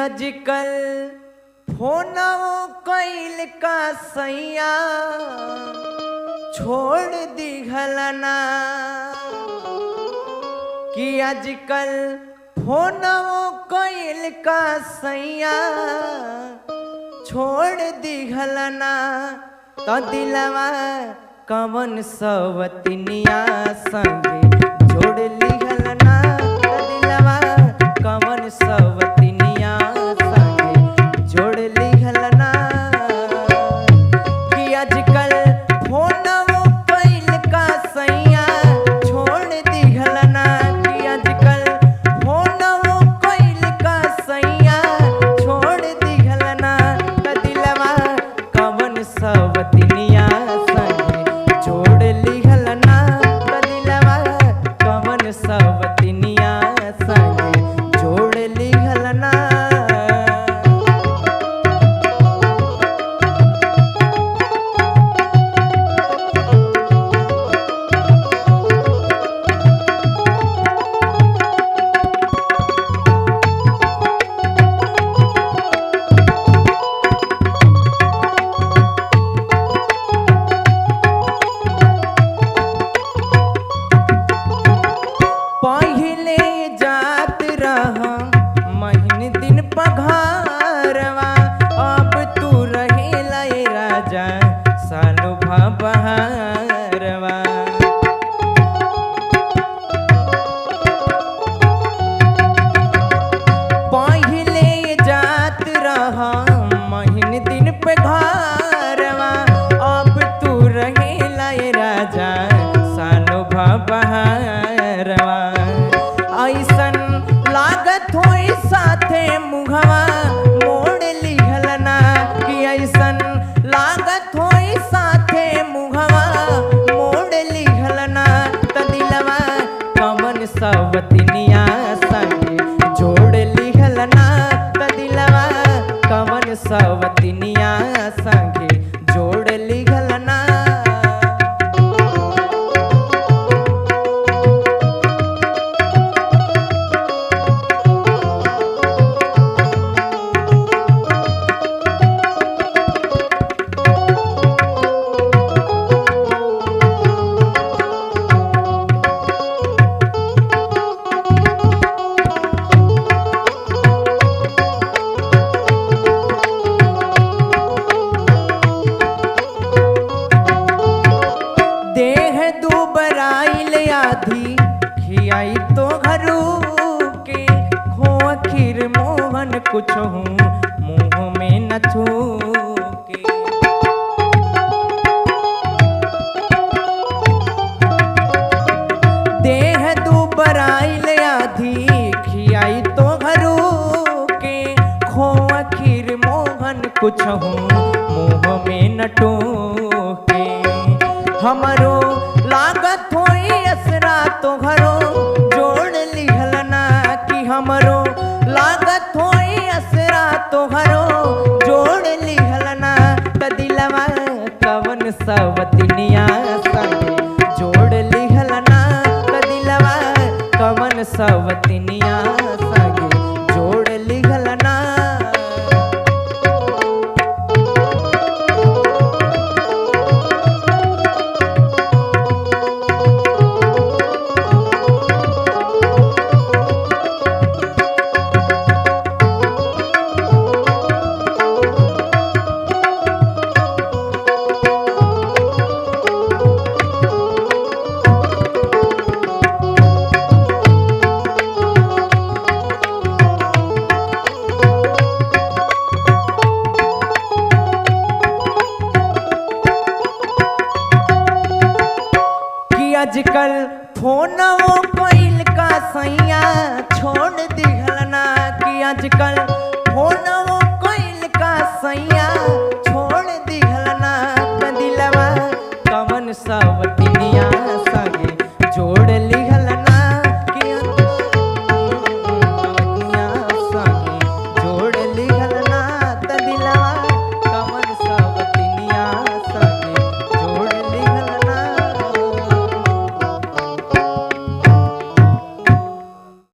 आजकल फोनवो कइल का सैया छोड़ दिघलना कि आजकल फोनवो कइल का सैया छोड़ दिघलना तो दिलवा कवन सवतनिया संगे जोड़ लिघलना तो दिलवा कवन सवतनिया संगे जोड़ लिघलना कि आजकल फोनवो कइल का सैया छोड़ दिघलना कि आजकल फोनवो कइल का सैया छोड़ दिघलना तो दिलवा कवन सवतनिया संगे जोड़ लिघलना तो दिलवा कवन सवतनिया संगे जोड़ लिघलना। पहिले जात रहा महीन दिन पघारवा अब तू रहेला ए राजा सालो बहारवा। पहिले जात रहा महीन दिन पघारवा अब तू रहेला ए राजा सालो बहारवा। ऐसन लागत होई साथे मुहवा मोड़ लिघलना कि ऐसन लागत होई साथे मुहवा मोड़ लिघलना त दिलवा कवन सवतनिया संगे जोड़ लिघलना त दिलवा कवन सवतनिया संगे जोड़ लिघलना। देह दुबराइल आधी खियाई तो घरू के खोआ खीर मोहन कुछ हूँ मुँह में न छूके। देह दुबराइल आधी खियाई तो घरू के खोआ खीर मोहन कुछ हूँ मुँह में न टूके। हमरो लागत होई असरा तो घरो जोड़ लिघलना कि हमरो लागत होई असरा तो घरो जोड़ लिघलना त दिलवा कवन सवतनिया संगे जोड़ लिघलना त दिलवा कवन सवतनिया संगे जोड़ लिघलना। आजकल फोनवो कइल का सैया छोड़ दिघलना कि आजकल फोनवो कइल का सैया